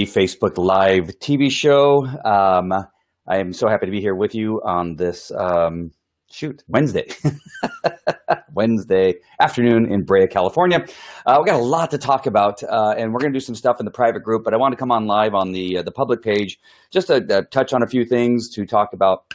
Facebook Live TV show. I am so happy to be here with you on this Wednesday. Wednesday afternoon in Brea, California. We got a lot to talk about, and we're going to do some stuff in the private group, but I want to come on live on the public page just to touch on a few things, to talk about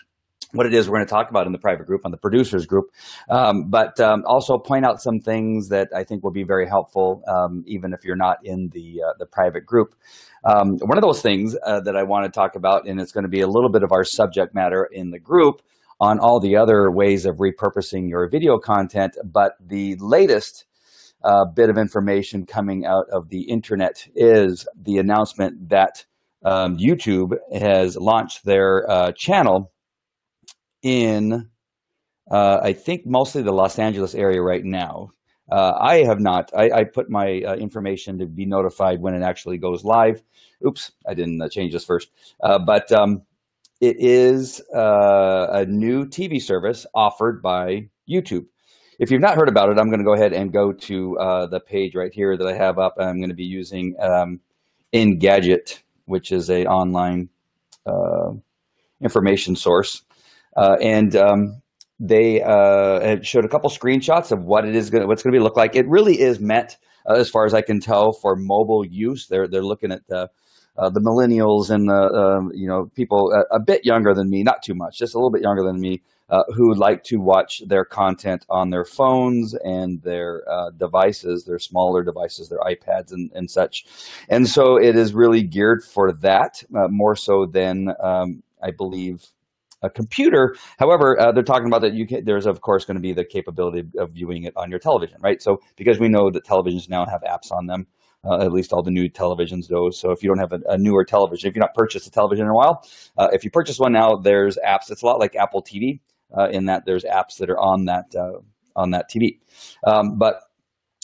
what it is we're going to talk about in the private group, on the producers group, but also point out some things that I think will be very helpful, even if you're not in the private group. One of those things that I want to talk about, and it's going to be a little bit of our subject matter in the group on all the other ways of repurposing your video content, but the latest bit of information coming out of the internet is the announcement that YouTube has launched their channel in, I think, mostly the Los Angeles area right now. I have not. I put my information to be notified when it actually goes live. Oops, I didn't change this first. But it is a new TV service offered by YouTube. If you've not heard about it, I'm going to go ahead and go to the page right here that I have up. I'm going to be using Engadget, which is an online information source. They showed a couple screenshots of what it is what's going to look like. It really is meant, as far as I can tell, for mobile use. They're looking at the millennials and the people a bit younger than me, not too much, just a little bit younger than me, who like to watch their content on their phones and their devices, their smaller devices, their iPads and such. And so it is really geared for that, more so than I believe a computer. However, they're talking about that there's of course going to be the capability of viewing it on your television, right? So because we know that televisions now have apps on them, at least all the new televisions do. So if you don't have a newer television, if you've not purchased a television in a while, if you purchase one now, there's apps. It's a lot like Apple TV in that there's apps that are on that TV. But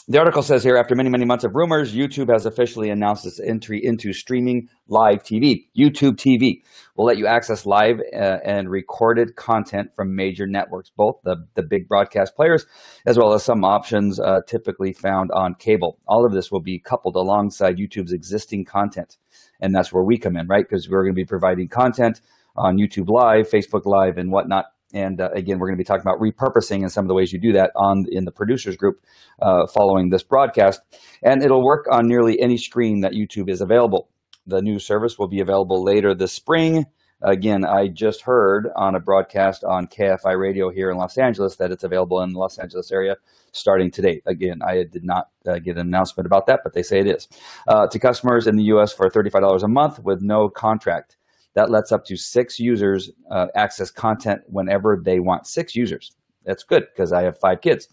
the article says here, after many, many months of rumors, YouTube has officially announced its entry into streaming live TV. YouTube TV will let you access live and recorded content from major networks, both the big broadcast players, as well as some options typically found on cable. All of this will be coupled alongside YouTube's existing content. And that's where we come in, right? Because we're going to be providing content on YouTube Live, Facebook Live, and whatnot. And again, we're going to be talking about repurposing and some of the ways you do that in the producers group following this broadcast. And it'll work on nearly any screen that YouTube is available. The new service will be available later this spring. Again, I just heard on a broadcast on KFI radio here in Los Angeles that it's available in the Los Angeles area starting today. Again, I did not get an announcement about that, but they say it is. To customers in the U.S. for $35 a month with no contract. That lets up to 6 users access content whenever they want. 6 users. That's good because I have 5 kids.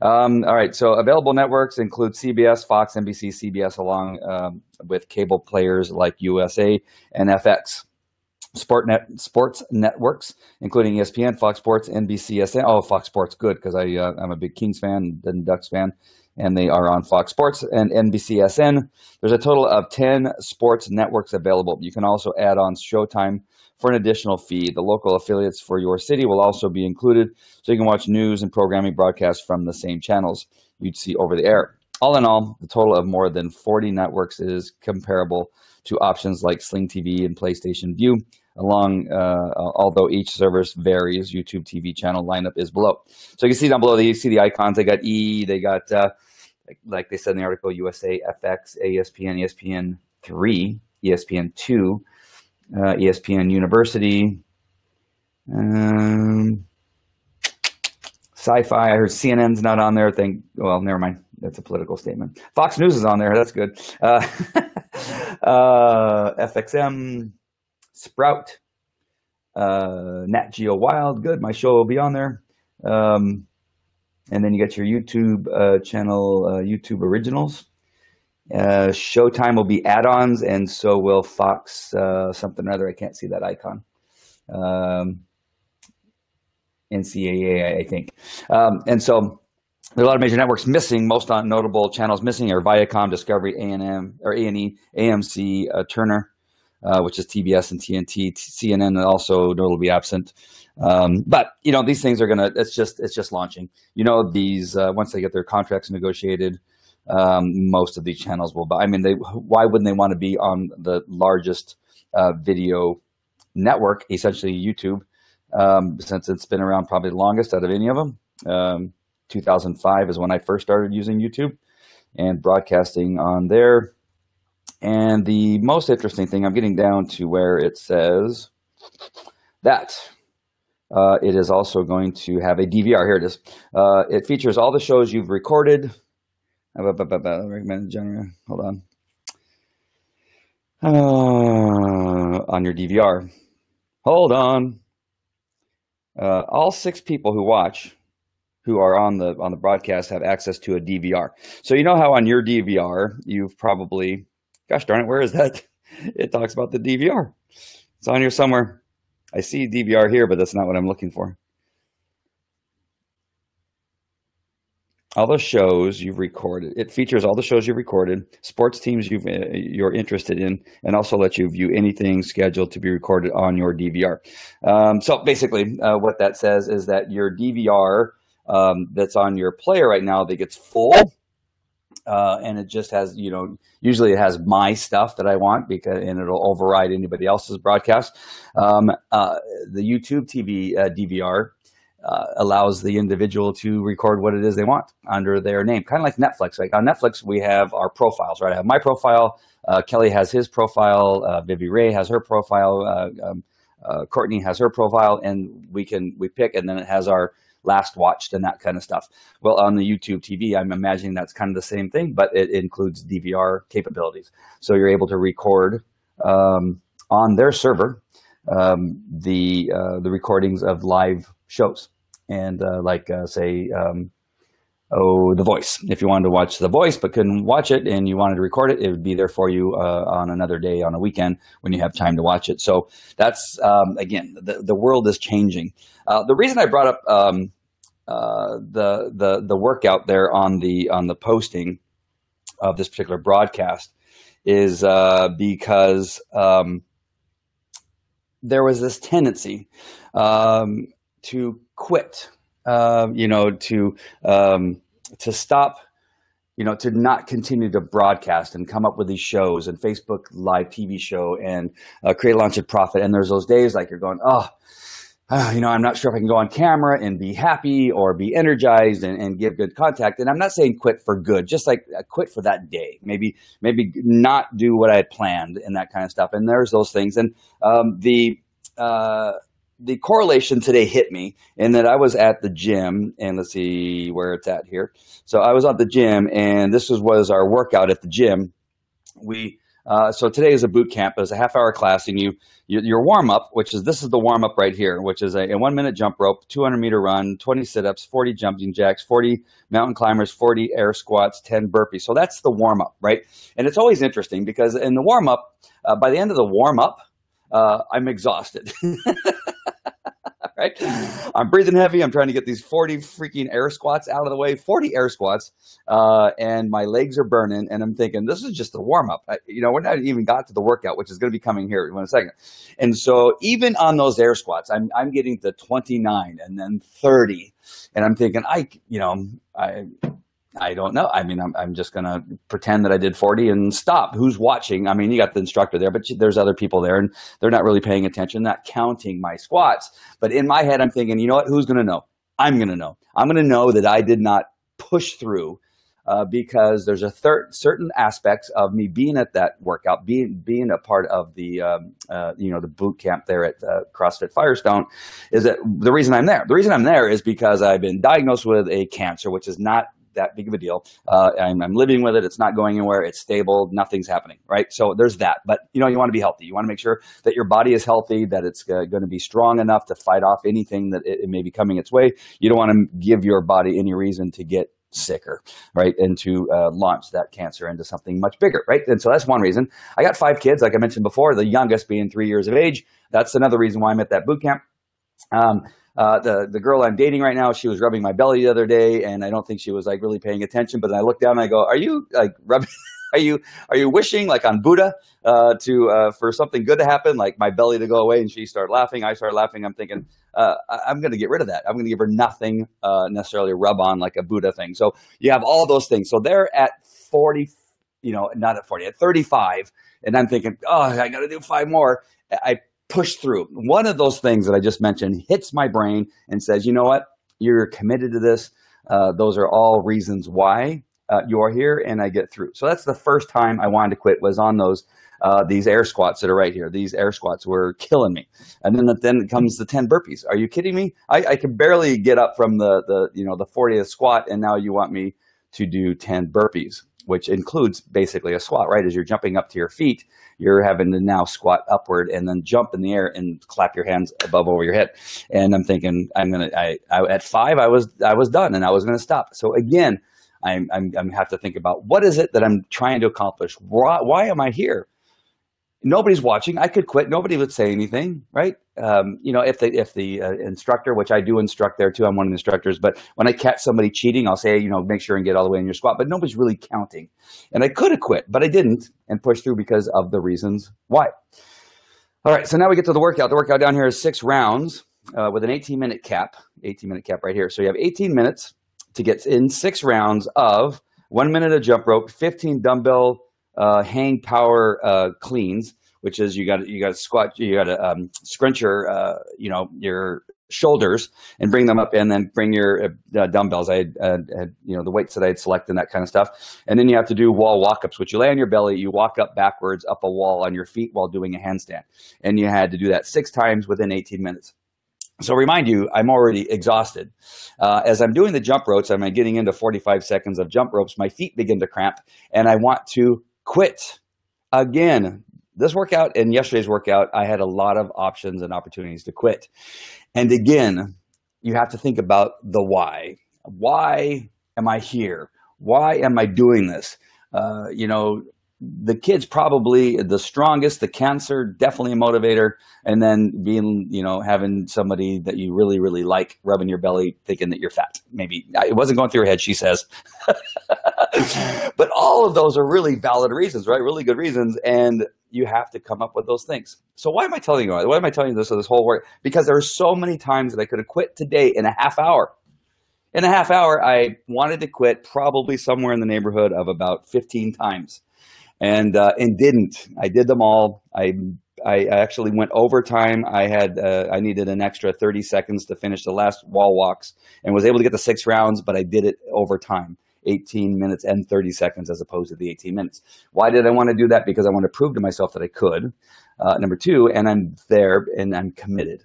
All right, so available networks include CBS, Fox, NBC, CBS, along with cable players like USA and FX. Sports networks, including ESPN, Fox Sports, NBCSN. Oh, Fox Sports, good, because I'm a big Kings fan and Ducks fan, and they are on Fox Sports and NBCSN. There's a total of 10 sports networks available. You can also add on Showtime for an additional fee. The local affiliates for your city will also be included, so you can watch news and programming broadcasts from the same channels you'd see over the air. All in all, the total of more than 40 networks is comparable to options like Sling TV and PlayStation View. Although each service varies, YouTube TV channel lineup is below. So you can see down below, you see the icons. They got they got, like they said in the article, USA, FX, ESPN, ESPN3, ESPN2, ESPN University, Sci-Fi. I heard CNN's not on there. Well, never mind. That's a political statement. Fox News is on there. That's good. FXM, Sprout, Nat Geo Wild, good. My show will be on there. And then you got your YouTube channel, YouTube Originals. Showtime will be add-ons, and so will Fox something or other. I can't see that icon. NCAA, I think. And so there are a lot of major networks missing. Most notable channels missing are Viacom, Discovery, A&M or A&E, AMC, Turner, which is TBS and TNT, CNN also notably absent. But you know, these things are gonna. It's just launching. You know, these once they get their contracts negotiated, most of these channels will. But I mean, why wouldn't they want to be on the largest video network, essentially YouTube, since it's been around probably the longest out of any of them. 2005 is when I first started using YouTube and broadcasting on there. And the most interesting thing, I'm getting down to where it says that it is also going to have a DVR. Here it is. It features all the shows you've recorded. Recommended genre. Hold on your DVR. Hold on. All 6 people who are on the broadcast have access to a DVR. So you know how on your DVR you've probably, gosh darn it, where is that? It talks about the DVR. It's on here somewhere. I see DVR here, but that's not what I'm looking for. All the shows you've recorded. It features all the shows you've recorded, sports teams you're interested in, and also lets you view anything scheduled to be recorded on your DVR. So basically, what that says is that your DVR that's on your player right now, that gets full, and it just has, usually it has my stuff that I want, and it'll override anybody else's broadcast. The YouTube TV DVR allows the individual to record what it is they want under their name, kind of like Netflix. Like on Netflix, we have our profiles, right? I have my profile. Kelly has his profile. Vivi Ray has her profile. Courtney has her profile, and we pick, and then it has our last watched and that kind of stuff. Well, on the YouTube TV, I'm imagining that's kind of the same thing, but it includes DVR capabilities. So you're able to record on their server the recordings of live shows, and say The Voice. If you wanted to watch The Voice but couldn't watch it and you wanted to record it, it would be there for you on another day, on a weekend when you have time to watch it. So that's again, the world is changing. The reason I brought up the workout there on the posting of this particular broadcast is because there was this tendency to quit, to stop, to not continue to broadcast and come up with these shows and Facebook live TV show and create, launch, and profit. And there's those days like you're going, I'm not sure if I can go on camera and be happy or be energized and give good contact. And I'm not saying quit for good, just like quit for that day, maybe not do what I had planned and that kind of stuff. And there's those things. And the correlation today hit me in that I was at the gym, and let's see where it's at here. So I was at the gym, and this was our workout at the gym. So today is a boot camp. It's a half-hour class, and your warm-up, this is the warm-up right here, which is a 1-minute jump rope, 200-meter run, 20 sit-ups, 40 jumping jacks, 40 mountain climbers, 40 air squats, 10 burpees. So that's the warm-up, right? And it's always interesting because in the warm-up, by the end of the warm-up, I'm exhausted. Right? I'm breathing heavy. I'm trying to get these 40 freaking air squats out of the way, 40 air squats, and my legs are burning, and I'm thinking, this is just a warm-up. We're not even got to the workout, which is going to be coming here in a second. And so even on those air squats, I'm getting to 29 and then 30, and I'm thinking, I don't know. I mean, I'm just going to pretend that I did 40 and stop. Who's watching? I mean, you got the instructor there, but there's other people there, and they're not really paying attention, not counting my squats. But in my head, I'm thinking, you know what? Who's going to know? I'm going to know. I'm going to know that I did not push through because there's a certain aspects of me being at that workout, being a part of the boot camp there at CrossFit Firestone, is that the reason I'm there. The reason I'm there is because I've been diagnosed with a cancer, which is not that big of a deal. I'm living with it. It's not going anywhere. It's stable. Nothing's happening, right? So there's that. But, you want to be healthy. You want to make sure that your body is healthy, that it's going to be strong enough to fight off anything that it may be coming its way. You don't want to give your body any reason to get sicker, right? And to launch that cancer into something much bigger, right? And so that's one reason. I got 5 kids, like I mentioned before, the youngest being 3 years of age. That's another reason why I'm at that boot camp. The girl I'm dating right now, she was rubbing my belly the other day, and I don't think she was like really paying attention. But then I looked down and I go, "Are you like rubbing?" Are you wishing, like on Buddha, for something good to happen, like my belly to go away? And she started laughing. I started laughing. I'm thinking, I'm going to get rid of that. I'm going to give her nothing necessarily rub on like a Buddha thing. So you have all those things. So they're at 40, not at 40, at 35. And I'm thinking, oh, I got to do 5 more. I push through. One of those things that I just mentioned hits my brain and says, you know what? You're committed to this. Those are all reasons why you are here, and I get through. So that's the first time I wanted to quit, was on these air squats that are right here. These air squats were killing me. And then comes the 10 burpees. Are you kidding me? I could barely get up from the 40th squat, and now you want me to do 10 burpees, which includes basically a squat, right? As you're jumping up to your feet, you're having to now squat upward and then jump in the air and clap your hands above over your head. And I'm thinking, at 5, I was done, and I was going to stop. So again, I have to think about, what is it that I'm trying to accomplish? Why am I here? Nobody's watching. I could quit. Nobody would say anything, right? If the instructor, which I do instruct there too, I'm one of the instructors, but when I catch somebody cheating, I'll say, make sure and get all the way in your squat, but nobody's really counting. And I could have quit, but I didn't, and pushed through because of the reasons why. All right, so now we get to the workout. The workout down here is 6 rounds with an 18-minute cap right here. So you have 18 minutes to get in 6 rounds of 1 minute of jump rope, 15 dumbbell hang power cleans, which is you got to squat, you got to scrunch your shoulders and bring them up, and then bring your dumbbells. I had the weights that I had selected and that kind of stuff. And then you have to do wall walk-ups, which you lay on your belly, you walk up backwards up a wall on your feet while doing a handstand. And you had to do that 6 times within 18 minutes. So remind you, I'm already exhausted. As I'm doing the jump ropes, I'm getting into 45 seconds of jump ropes, my feet begin to cramp, and I want to quit. Again, this workout and yesterday's workout, I had a lot of options and opportunities to quit. And again, you have to think about the why. Why am I here? Why am I doing this? The kid's probably the strongest, the cancer, definitely a motivator. And then having somebody that you really, really like rubbing your belly, thinking that you're fat. Maybe it wasn't going through your head, she says. But all of those are really valid reasons, right? Really good reasons. And you have to come up with those things. So why am I telling you? Why am I telling you this whole work? Because there are so many times that I could have quit today in a half hour. In a half hour, I wanted to quit probably somewhere in the neighborhood of about 15 times. And didn't. I did them all. I actually went overtime. I needed an extra 30 seconds to finish the last wall walks, and was able to get the 6 rounds, but I did it overtime, 18 minutes and 30 seconds as opposed to the 18 minutes. Why did I want to do that? Because I want to prove to myself that I could. Number 2, and I'm there and I'm committed.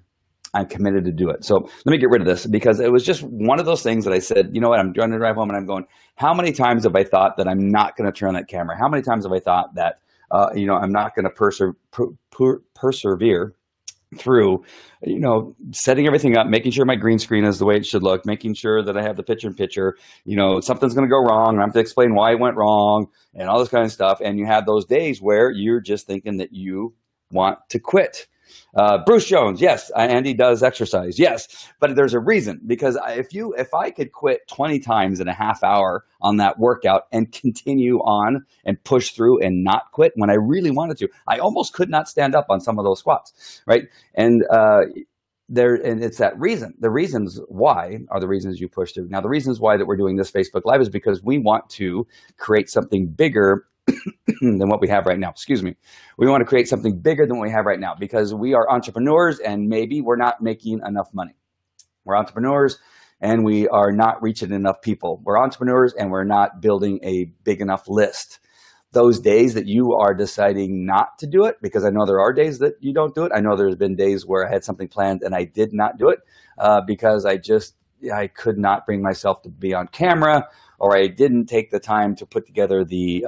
I'm committed to do it. So let me get rid of this, because it was just one of those things that I said, you know what, I'm trying to drive home and I'm going, how many times have I thought that I'm not going to turn on that camera? How many times have I thought that, I'm not going to persevere through, setting everything up, making sure my green screen is the way it should look, making sure that I have the picture-in-picture, something's going to go wrong, and I have to explain why it went wrong and all this kind of stuff. And you have those days where you're just thinking that you want to quit. Bruce Jones, yes, Andy does exercise, yes, but there's a reason, because if I could quit 20 times in a half hour on that workout and continue on and push through and not quit when I really wanted to, I almost could not stand up on some of those squats, right? And it's that reason. The reasons why are the reasons you push through. Now, the reasons why that we're doing this Facebook Live is because we want to create something bigger than what we have right now. Excuse me. We want to create something bigger than what we have right now, because we are entrepreneurs and maybe we're not making enough money. We're entrepreneurs and we are not reaching enough people. We're entrepreneurs and we're not building a big enough list. Those days that you are deciding not to do it, because I know there are days that you don't do it. I know there's been days where I had something planned and I did not do it because I could not bring myself to be on camera, or I didn't take the time to put together the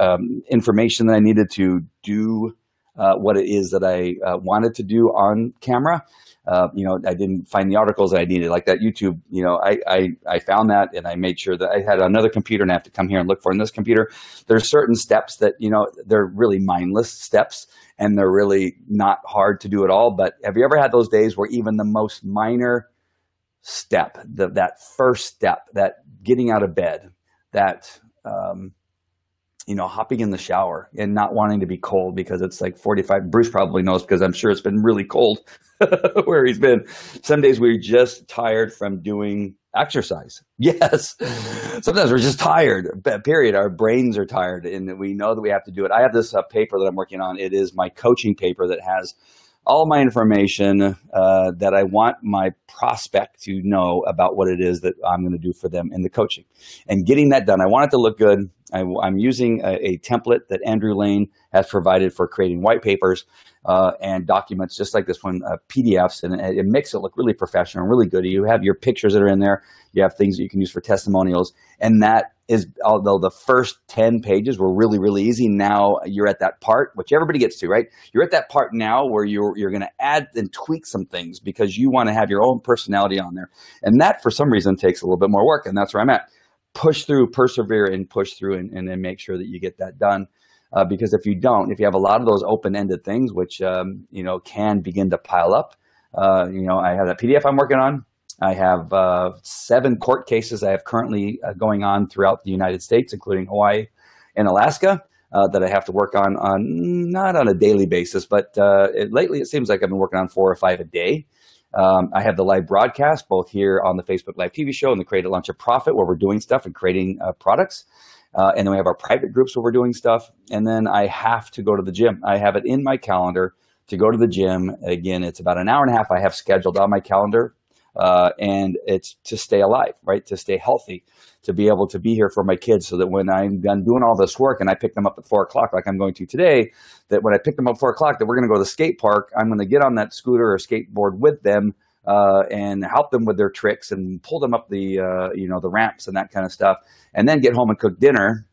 information that I needed to do what it is that I wanted to do on camera. I didn't find the articles that I needed, like that YouTube. I found that, and I made sure that I had another computer and I have to come here and look for in this computer. There's certain steps that, they're really mindless steps and they're really not hard to do at all. But have you ever had those days where even the most minor step, that first step, that getting out of bed, that hopping in the shower and not wanting to be cold because it's like 45. Bruce probably knows because I'm sure it's been really cold where he's been. Some days we're just tired from doing exercise. Yes. Sometimes we're just tired, period. Our brains are tired and we know that we have to do it. I have this paper that I'm working on. It is my coaching paper that has all my information that I want my prospect to know about what it is that I'm going to do for them in the coaching. And getting that done, I want it to look good. I'm using a template that Andrew Lane has provided for creating white papers and documents just like this one, PDFs, and it makes it look really professional and really good. You have your pictures that are in there. You have things that you can use for testimonials. And that is, although the first 10 pages were really, really easy, now you're at that part, which everybody gets to, right? You're at that part now where you're going to add and tweak some things because you want to have your own personality on there. And that, for some reason, takes a little bit more work, and that's where I'm at. Push through, persevere, and push through, and then make sure that you get that done. Because if you don't, if you have a lot of those open-ended things, which can begin to pile up, I have that PDF I'm working on. I have 7 court cases I have currently going on throughout the United States, including Hawaii and Alaska, that I have to work on not on a daily basis, but lately it seems like I've been working on 4 or 5 a day. I have the live broadcast, both here on the Facebook Live TV show and the Create a Lunch of Profit, where we're doing stuff and creating products. And then we have our private groups where we're doing stuff. And then I have to go to the gym. I have it in my calendar to go to the gym. Again, it's about an hour and a half I have scheduled on my calendar. And it's to stay alive, right? To stay healthy, to be able to be here for my kids so that when I'm done doing all this work and I pick them up at 4 o'clock, like I'm going to today, that when I pick them up at 4 o'clock, that we're going to go to the skate park, I'm going to get on that scooter or skateboard with them, and help them with their tricks and pull them up the ramps and that kind of stuff, and then get home and cook dinner,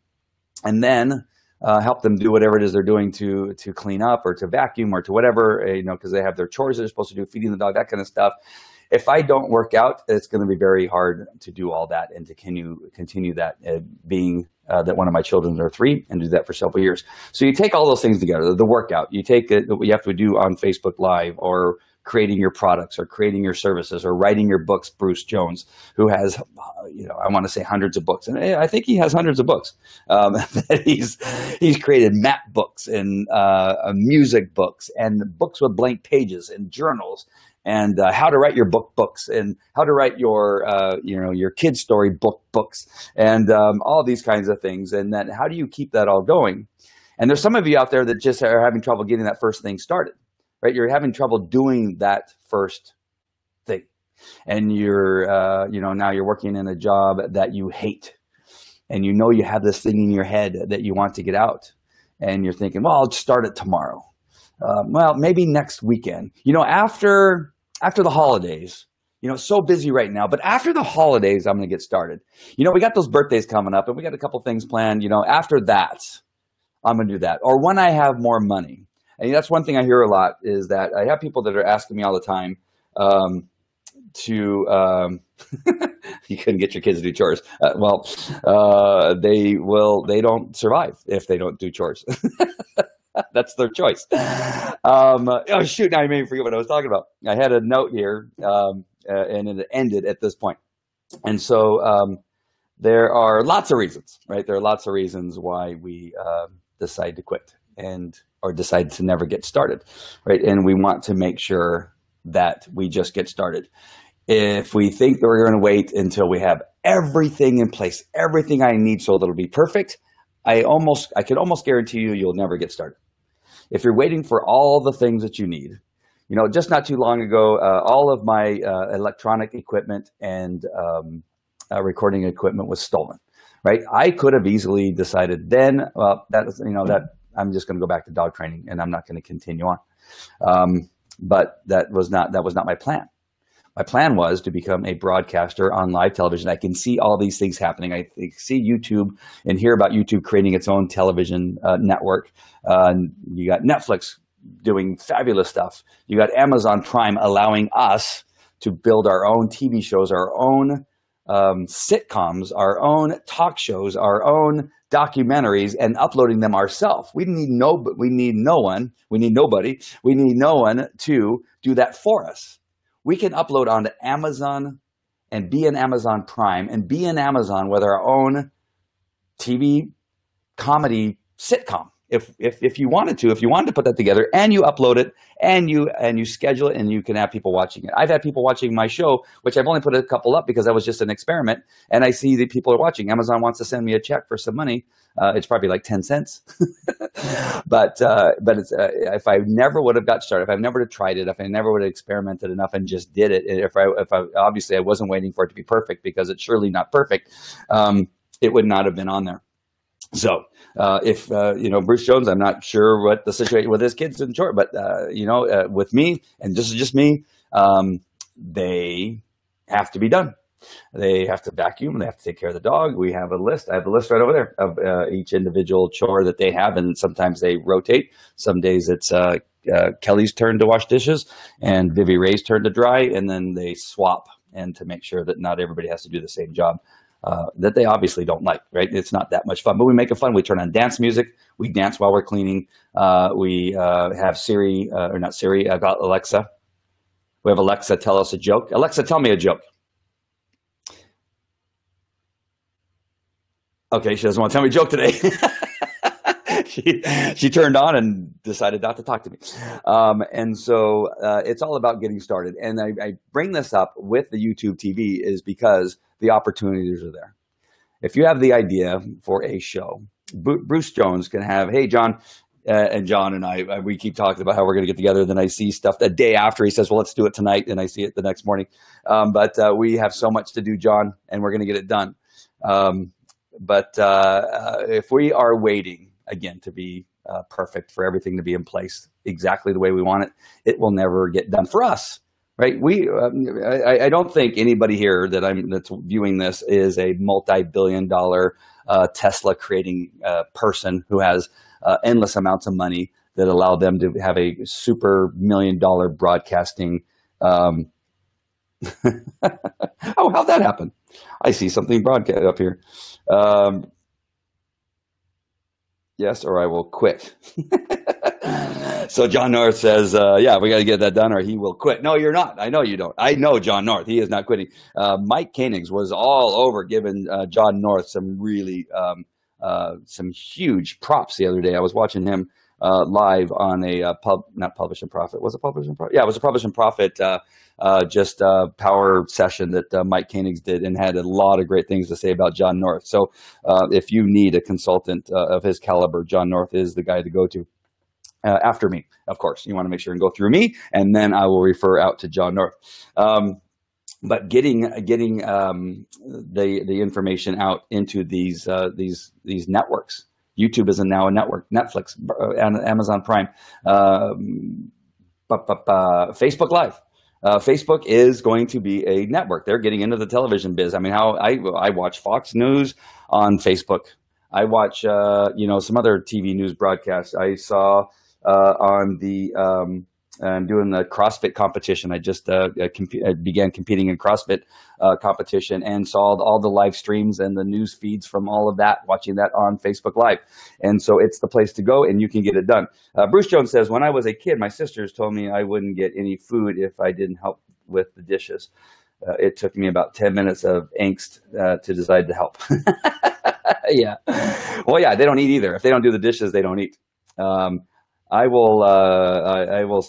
and then help them do whatever it is they're doing to clean up or to vacuum or to whatever, because they have their chores they're supposed to do, feeding the dog, that kind of stuff. If I don't work out, it's going to be very hard to do all that and to continue that, being that one of my children are 3 and do that for several years. So you take all those things together, the workout, you take what you have to do on Facebook Live, or creating your products, or creating your services, or writing your books. Bruce Jones, who has, I want to say hundreds of books, and I think he has hundreds of books. He's created map books and music books and books with blank pages and journals, and how to write your books, and how to write your kid story books, and all these kinds of things. And then how do you keep that all going? And there's some of you out there that just are having trouble getting that first thing started, right? You're having trouble doing that first thing. And you're, now you're working in a job that you hate, and you have this thing in your head that you want to get out, and you're thinking, well, I'll start it tomorrow. Well, maybe next weekend, after the holidays, so busy right now, but after the holidays, I'm going to get started. We got those birthdays coming up, and we got a couple things planned. After that, I'm going to do that. Or when I have more money. And that's one thing I hear a lot, is that I have people that are asking me all the time you couldn't get your kids to do chores. They don't survive if they don't do chores. That's their choice. Oh shoot! Now I made me forget what I was talking about. I had a note here, and it ended at this point. And so there are lots of reasons, right? There are lots of reasons why we decide to quit or decide to never get started, right? And we want to make sure that we just get started. If we think that we're going to wait until we have everything in place, everything I need so that it'll be perfect, I could almost guarantee you'll never get started. If you're waiting for all the things that you need, just not too long ago, all of my electronic equipment and recording equipment was stolen, right? I could have easily decided then, that I'm just going to go back to dog training and I'm not going to continue on. But that was not my plan. My plan was to become a broadcaster on live television. I can see all these things happening. I see YouTube and hear about YouTube creating its own television network. You got Netflix doing fabulous stuff. You got Amazon Prime allowing us to build our own TV shows, our own sitcoms, our own talk shows, our own documentaries, and uploading them ourselves. We need nobody. We need no one to do that for us. We can upload onto Amazon and be in Amazon Prime and be in Amazon with our own TV comedy sitcom. If you wanted to put that together and you upload it and you schedule it and you can have people watching it. I've had people watching my show, which I've only put a couple up because that was just an experiment. And I see that people are watching. Amazon wants to send me a check for some money. It's probably like 10 cents. but it's, if I never would have got started, if I never would have tried it, if I never would have experimented enough and just did it, if I obviously I wasn't waiting for it to be perfect, because it's surely not perfect, it would not have been on there. So if Bruce Jones, I'm not sure what the situation with his kids in short, but with me, and this is just me, they have to be done. They have to vacuum. They have to take care of the dog. We have a list. I have a list right over there of each individual chore that they have, and sometimes they rotate. Some days it's Kelly's turn to wash dishes and Vivi Ray's turn to dry, and then they swap, and to make sure that not everybody has to do the same job. That they obviously don't like, right? It's not that much fun, but we make it fun. We turn on dance music. We dance while we're cleaning. We have Siri, or not Siri, I got Alexa. We have Alexa tell us a joke. Alexa, tell me a joke. Okay, she doesn't want to tell me a joke today. She turned on and decided not to talk to me. And so it's all about getting started. And I bring this up with the YouTube TV is because the opportunities are there. If you have the idea for a show, Bruce Jones can have, hey, John, and John and I, we keep talking about how we're going to get together. Then I see stuff the day after. He says, well, let's do it tonight. And I see it the next morning. But we have so much to do, John, and we're going to get it done. But if we are waiting, again, to be perfect, for everything to be in place exactly the way we want it, it will never get done for us, right? I don't think anybody here that's viewing this is a multi-billion-dollar Tesla creating person who has endless amounts of money that allow them to have a super $1 million broadcasting. Oh, how'd that happen? I see something broadcast up here. Yes, or I will quit. So John North says, yeah, we got to get that done or he will quit. No, you're not. I know you don't. I know John North. He is not quitting. Mike Koenigs was all over giving John North some really some huge props the other day. I was watching him live on a not Publish and Profit. Was it Publish and Profit? Yeah, it was a Publish and Profit just power session that Mike Koenigs did, and had a lot of great things to say about John North. So if you need a consultant of his caliber, John North is the guy to go to. After me, of course. You want to make sure and go through me, and then I will refer out to John North. But getting the information out into these networks. YouTube is now a network. Netflix, Amazon Prime, Facebook Live. Facebook is going to be a network. They're getting into the television biz. I mean, I watch Fox News on Facebook. I watch some other TV news broadcasts. I saw on the doing the CrossFit competition. I just began competing in CrossFit competition, and saw all the live streams and the news feeds from all of that, watching that on Facebook Live. And so it's the place to go, and you can get it done. Bruce Jones says, when I was a kid, my sisters told me I wouldn't get any food if I didn't help with the dishes. It took me about 10 minutes of angst to decide to help. Yeah. Well, yeah, they don't eat either. If they don't do the dishes, they don't eat. I will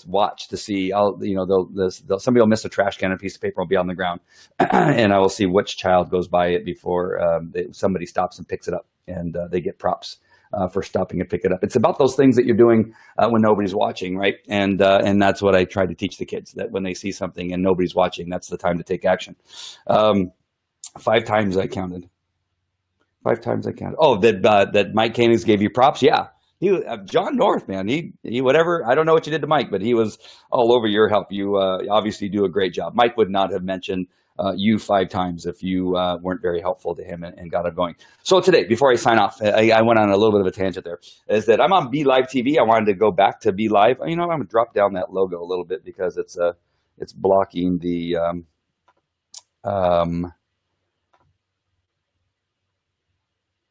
watch to see. Somebody will miss a trash can, and a piece of paper will be on the ground, and I will see which child goes by it before somebody stops and picks it up, and they get props for stopping and pick it up. It's about those things that you're doing when nobody's watching, right? And that's what I try to teach the kids, that when they see something and nobody's watching, that's the time to take action. 5 times I counted. 5 times I counted. Oh, that Mike Koenigs gave you props? Yeah. John North, man, he whatever. I don't know what you did to Mike, but he was all over your help. You obviously do a great job. Mike would not have mentioned you 5 times if you weren't very helpful to him and got him going. So today, before I sign off, I went on a little bit of a tangent there, is that I'm on Be Live TV. I wanted to go back to Be Live. I'm going to drop down that logo a little bit because it's blocking the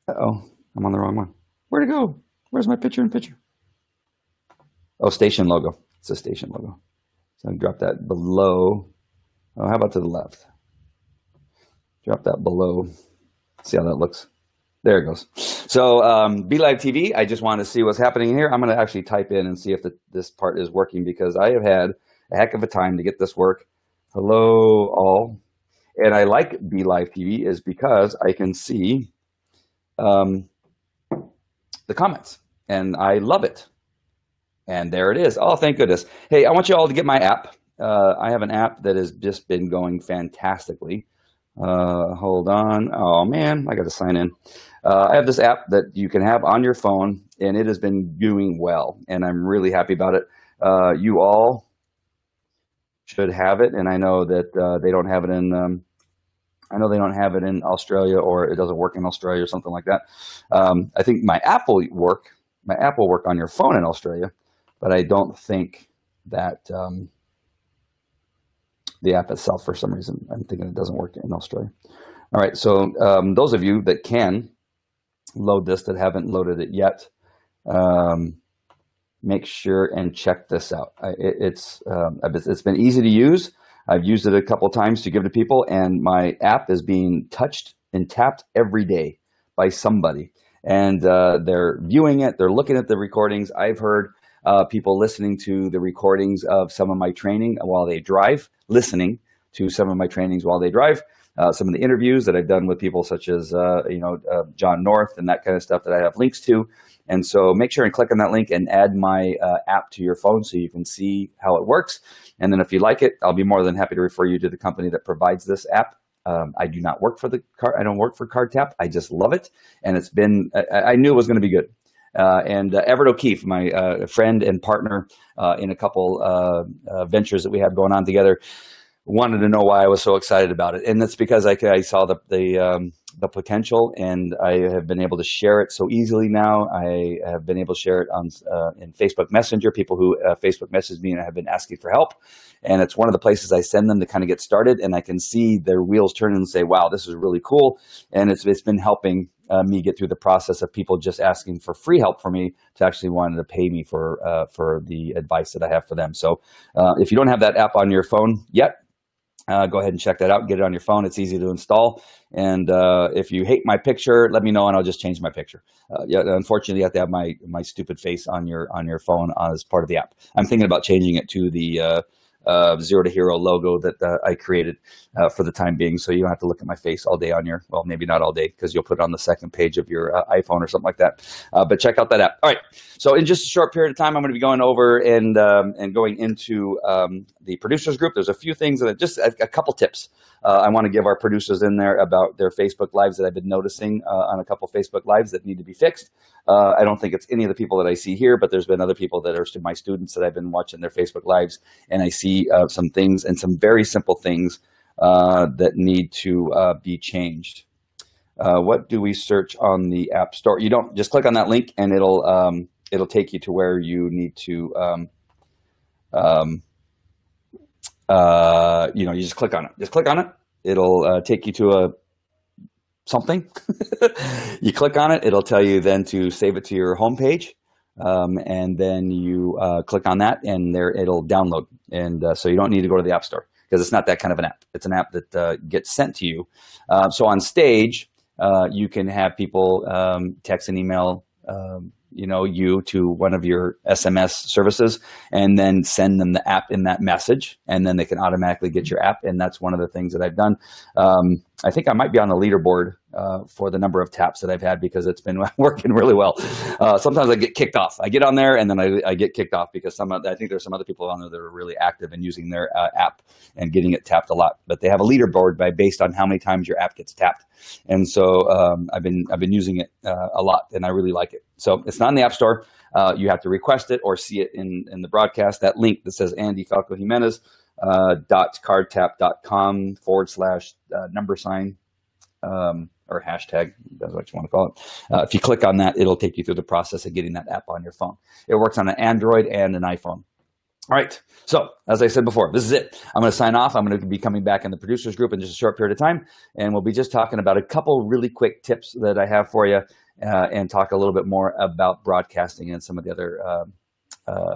uh-oh, I'm on the wrong one. Where'd it go? Where's my picture in picture? Oh, station logo. It's a station logo. So I drop that below. Oh, how about to the left? Drop that below. See how that looks. There it goes. So Be Live TV, I just want to see what's happening here. I'm going to actually type in and see if this part is working because I have had a heck of a time to get this work. Hello, all. And I like Be Live TV is because I can see the comments, and I love it. And there it is. Oh, thank goodness. Hey, I want you all to get my app. I have an app that has just been going fantastically. Hold on. Oh, man, I got to sign in. I have this app that you can have on your phone, and it has been doing well, and I'm really happy about it. You all should have it, and I know that they don't have it in I know they don't have it in Australia, or it doesn't work in Australia or something like that. I think my app will work. My app will work on your phone in Australia, but I don't think that the app itself, for some reason, I'm thinking it doesn't work in Australia. All right, so those of you that can load this that haven't loaded it yet, make sure and check this out. It's been easy to use. I've used it a couple of times to give to people, and my app is being touched and tapped every day by somebody. And they're viewing it, they're looking at the recordings. I've heard people listening to the recordings of some of my training while they drive, listening to some of my trainings while they drive. Some of the interviews that I've done with people such as, John North and that kind of stuff that I have links to. And so make sure and click on that link and add my app to your phone so you can see how it works. And then if you like it, I'll be more than happy to refer you to the company that provides this app. I do not work for I don't work for CardTap. I just love it. And it's been, I knew it was going to be good. And Everett O'Keefe, my friend and partner in a couple ventures that we have going on together, wanted to know why I was so excited about it. And that's because I saw the potential, and I have been able to share it so easily now. I have been able to share it on in Facebook Messenger. People who Facebook message me and have been asking for help. And it's one of the places I send them to kind of get started, and I can see their wheels turn and say, wow, this is really cool. And it's been helping me get through the process of people just asking for free help for me to actually wanting to pay me for the advice that I have for them. So if you don't have that app on your phone yet, go ahead and check that out. Get it on your phone. It's easy to install. And if you hate my picture, let me know and I'll just change my picture. Yeah, unfortunately, you have to have my stupid face on your phone as part of the app. I'm thinking about changing it to the Zero to Hero logo that I created for the time being, so you don't have to look at my face all day on your, well, maybe not all day, because you'll put it on the second page of your iPhone or something like that. But check out that app. All right, so in just a short period of time, I'm going to be going over and going into the producers group. There's a few things that just a couple tips I want to give our producers in there about their Facebook Lives that I've been noticing on a couple Facebook Lives that need to be fixed. I don't think it's any of the people that I see here, but there's been other people that are my students that I've been watching their Facebook Lives, and I see some things and some very simple things that need to be changed. What do we search on the App Store? You don't just click on that link, and it'll take you to where you need to. You just click on it. Just click on it. It'll take you to something. You click on it. It'll tell you then to save it to your home page. And then you click on that, and there it'll download. And so you don't need to go to the App Store, because it's not that kind of an app. It's an app that gets sent to you. So on stage, you can have people text and email you to one of your SMS services, and then send them the app in that message, and then they can automatically get your app. And that's one of the things that I've done. I think I might be on the leaderboard for the number of taps that I've had, because it's been working really well. Sometimes I get kicked off. I get on there and then I get kicked off, because I think there's some other people on there that are really active in using their app and getting it tapped a lot. But they have a leaderboard based on how many times your app gets tapped. And so I've been using it a lot, and I really like it. So it's not in the App Store. You have to request it or see it in the broadcast. That link that says Andy Falco Jimenez .cardtap.com / $, or hashtag, that's what you want to call it. If you click on that, it'll take you through the process of getting that app on your phone. It works on an Android and an iPhone. All right, so as I said before, this is it. I'm going to sign off. I'm going to be coming back in the producers group in just a short period of time, and we'll be just talking about a couple really quick tips that I have for you, and talk a little bit more about broadcasting and some of the other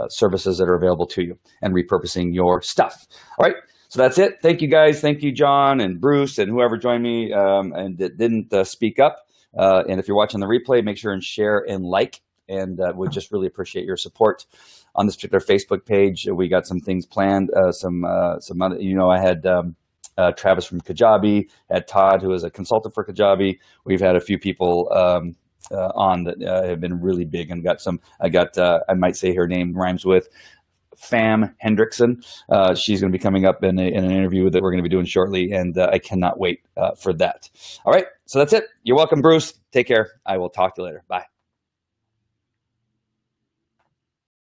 services that are available to you, and repurposing your stuff. All right, so that's it. Thank you guys. Thank you, John and Bruce and whoever joined me and that didn't speak up. And if you're watching the replay, make sure and share and like, and we'd just really appreciate your support on this particular Facebook page. We got some things planned, some other, I had Travis from Kajabi, had Todd, who is a consultant for Kajabi. We've had a few people on that have been really big, and I might say her name rhymes with Fam Hendrickson. She's going to be coming up in an interview that we're going to be doing shortly, and I cannot wait for that. All right, so that's it. You're welcome, Bruce. Take care. I will talk to you later. Bye.